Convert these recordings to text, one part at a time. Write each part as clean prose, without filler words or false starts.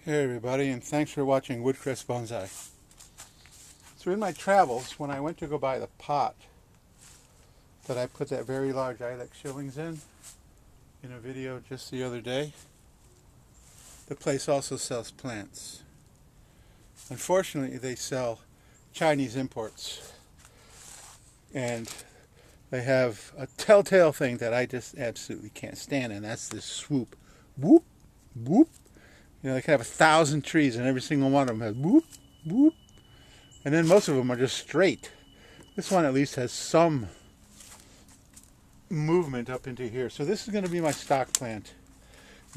Hey everybody, and thanks for watching Woodcrest Bonsai. So in my travels, when I went to go buy the pot that I put that very large ilex shillings in a video just the other day, the place also sells plants. Unfortunately, they sell Chinese imports. And they have a telltale thing that I just absolutely can't stand, and that's this swoop. Whoop, whoop. You know, they can have 1,000 trees and every single one of them has whoop, whoop. And then most of them are just straight. This one at least has some movement up into here. So this is going to be my stock plant.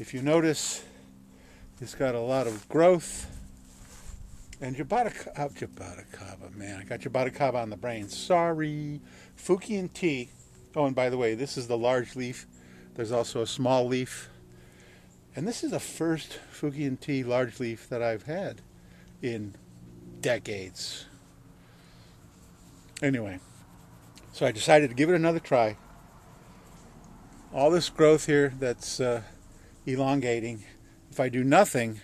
If you notice, it's got a lot of growth. And Jaboticaba, man, I got Jaboticaba on the brain. Sorry. Fukien tea. Oh, and by the way, this is the large leaf. There's also a small leaf. And this is the first Fukien tea large leaf that I've had in decades. Anyway, so I decided to give it another try. All this growth here that's elongating, if I do nothing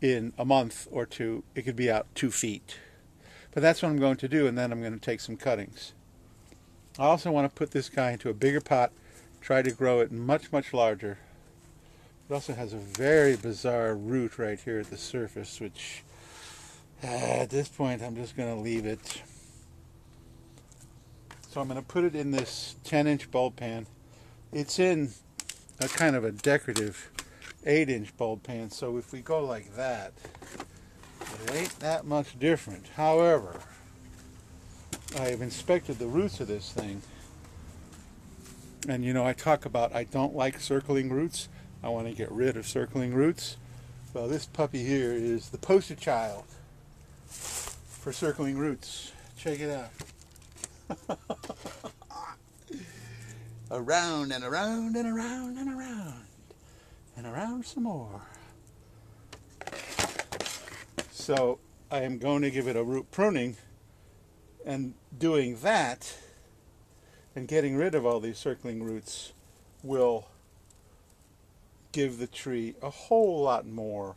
in a month or two, it could be out 2 feet. But that's what I'm going to do, and then I'm going to take some cuttings. I also want to put this guy into a bigger pot, try to grow it much, much larger. It also has a very bizarre root right here at the surface, which at this point I'm just going to leave it. So I'm going to put it in this 10-inch bulb pan. It's in a kind of a decorative 8-inch bulb pan, so if we go like that, it ain't that much different. However, I have inspected the roots of this thing, and you know, I talk about I don't like circling roots. I want to get rid of circling roots. Well, this puppy here is the poster child for circling roots. Check it out. Around and around and around and around and around some more. So I am going to give it a root pruning, and doing that and getting rid of all these circling roots will give the tree a whole lot more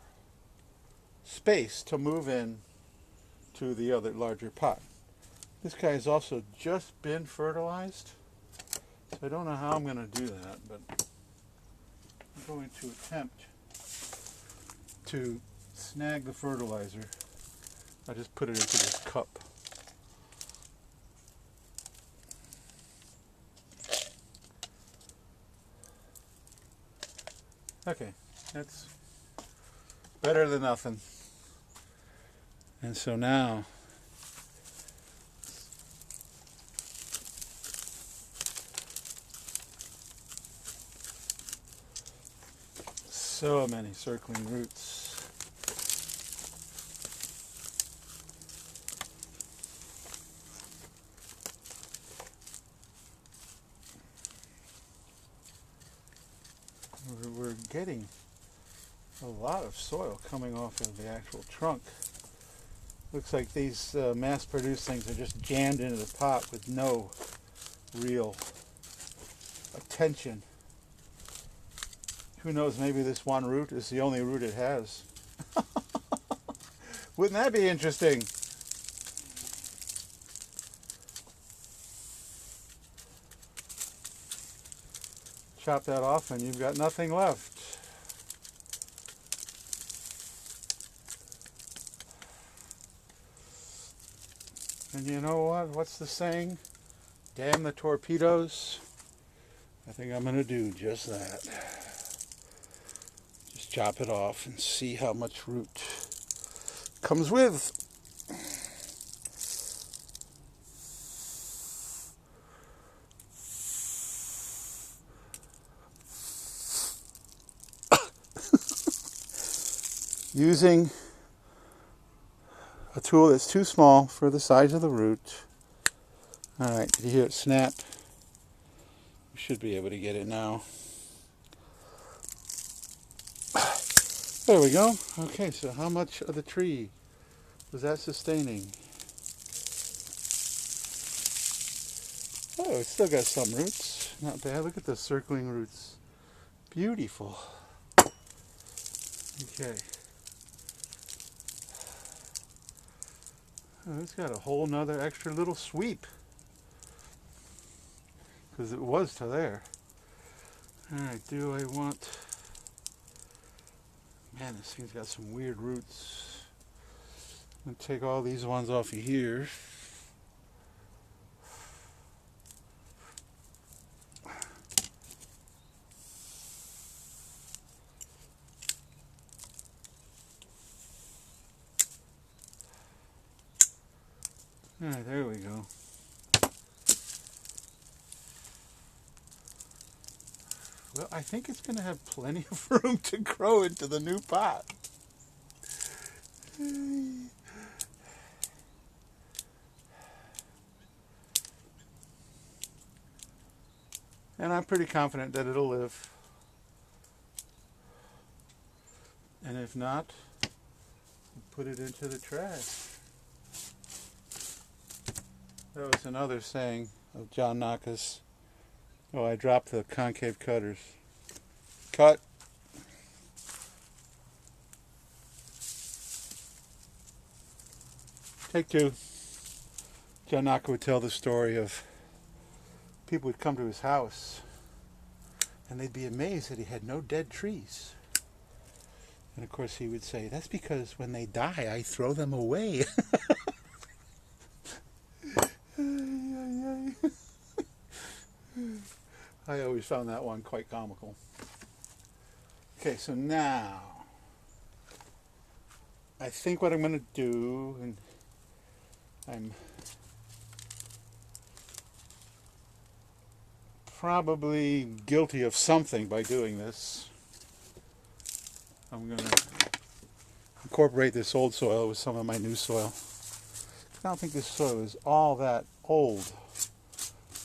space to move in to the other larger pot. This guy has also just been fertilized, so I don't know how I'm going to do that, but I'm going to attempt to snag the fertilizer. I just put it into this cup. Okay, that's better than nothing. And so now, so many circling roots. We're getting a lot of soil coming off of the actual trunk. Looks like these mass-produced things are just jammed into the pot with no real attention. Who knows, maybe this one root is the only root it has. Wouldn't that be interesting? Chop that off and you've got nothing left. And you know what? What's the saying? Damn the torpedoes. I think I'm going to do just that. Just chop it off and see how much root comes with. Using a tool that's too small for the size of the root. Alright, did you hear it snap? You should be able to get it now. There we go. Okay, so how much of the tree was that sustaining? Oh, it's still got some roots. Not bad. Look at the circling roots. Beautiful. Okay. Oh, it's got a whole nother extra little sweep. Because it was to there. Alright, do I want... Man, this thing's got some weird roots. I'm going to take all these ones off of here. Alright, there we go. Well, I think it's going to have plenty of room to grow into the new pot. And I'm pretty confident that it'll live. And if not, we'll put it into the trash. That was another saying of John Naka's. Oh, I dropped the concave cutters. Cut. Take two. John Naka would tell the story of people would come to his house and they'd be amazed that he had no dead trees. And of course he would say, that's because when they die, I throw them away. I always found that one quite comical. Okay, so now I think what I'm going to do, and I'm probably guilty of something by doing this. I'm going to incorporate this old soil with some of my new soil. I don't think this soil is all that old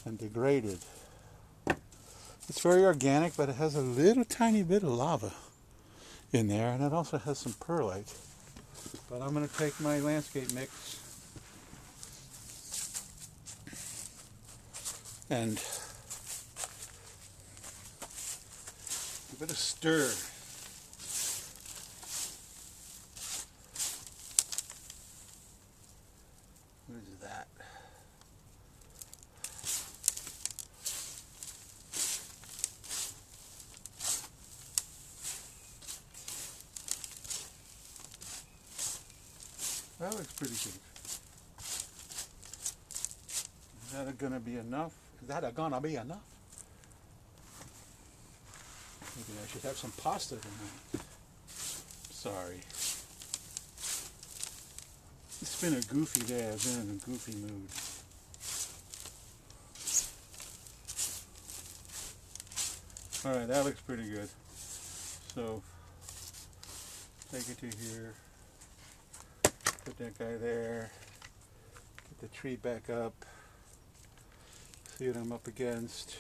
and degraded. It's very organic, but it has a little tiny bit of lava in there, and it also has some perlite. But I'm going to take my landscape mix and give it a stir. What is that? That looks pretty good. Is that gonna be enough? Is that gonna be enough? Maybe I should have some pasta tonight. Sorry. It's been a goofy day. I've been in a goofy mood. Alright, that looks pretty good. So, take it to here. Put that guy there. Get the tree back up. See what I'm up against.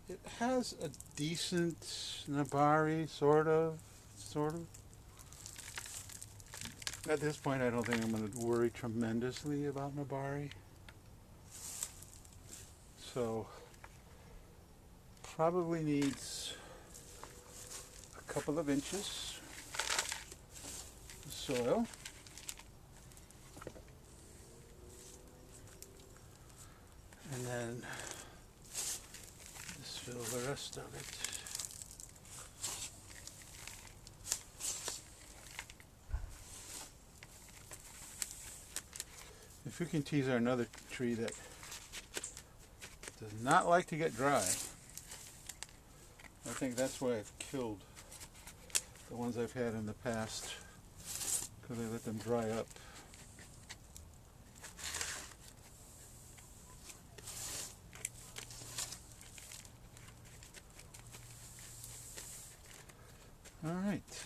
It has a decent nabari, sort of. At this point, I don't think I'm going to worry tremendously about nabari. So, probably needs a couple of inches of soil. And then just fill the rest of it. The Fukien teas are another tree that does not like to get dry. I think that's why I've killed the ones I've had in the past, because I let them dry up. Alright,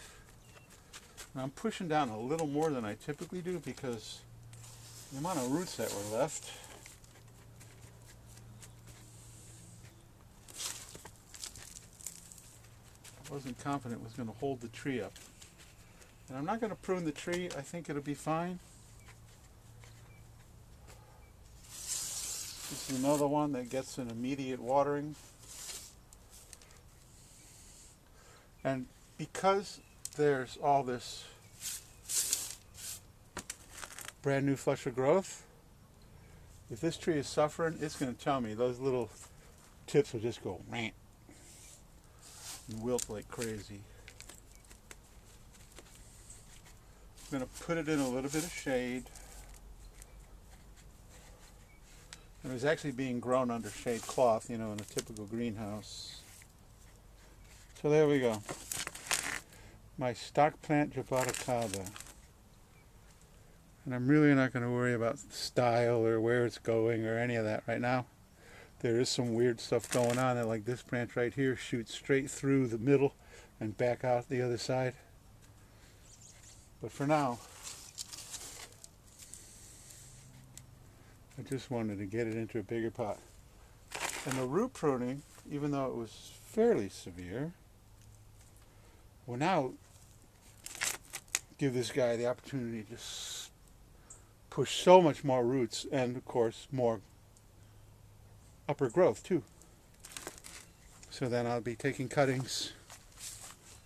now I'm pushing down a little more than I typically do because the amount of roots that were left. I wasn't confident was going to hold the tree up. And I'm not going to prune the tree, I think it'll be fine. This is another one that gets an immediate watering. And because there's all this brand new flush of growth. If this tree is suffering, it's going to tell me. Those little tips will just go rant and wilt like crazy. I'm going to put it in a little bit of shade. It was actually being grown under shade cloth, you know, in a typical greenhouse. So there we go. My stock plant Jaboticaba. And I'm really not going to worry about style or where it's going or any of that right now. There is some weird stuff going on, and like this branch right here shoots straight through the middle and back out the other side. But for now, I just wanted to get it into a bigger pot. And the root pruning, even though it was fairly severe, will now give this guy the opportunity to push so much more roots and, of course, more upper growth too. So then I'll be taking cuttings.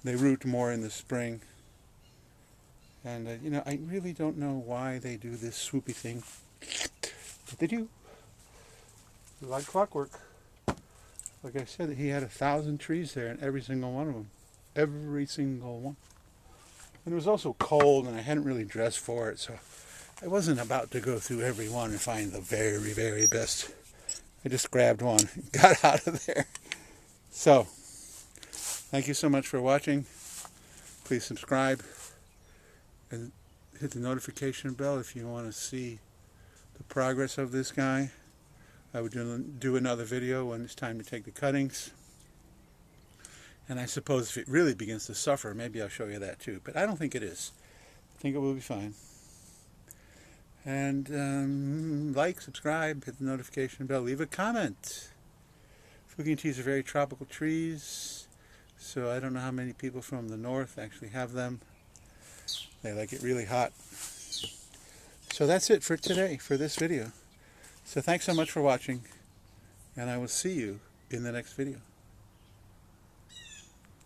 They root more in the spring. And, you know, I really don't know why they do this swoopy thing. But they do. Like clockwork. Like I said, he had 1,000 trees there, and every single one of them. Every single one. And it was also cold, and I hadn't really dressed for it, so I wasn't about to go through every one and find the very, very best. I just grabbed one and got out of there. So, thank you so much for watching. Please subscribe and hit the notification bell if you want to see the progress of this guy. I would do another video when it's time to take the cuttings. And I suppose if it really begins to suffer, maybe I'll show you that too. But I don't think it is. I think it will be fine. And like, subscribe, hit the notification bell, leave a comment. Fukien trees are very tropical trees, so I don't know how many people from the north actually have them. They like it really hot. So that's it for today, for this video. So thanks so much for watching, and I will see you in the next video.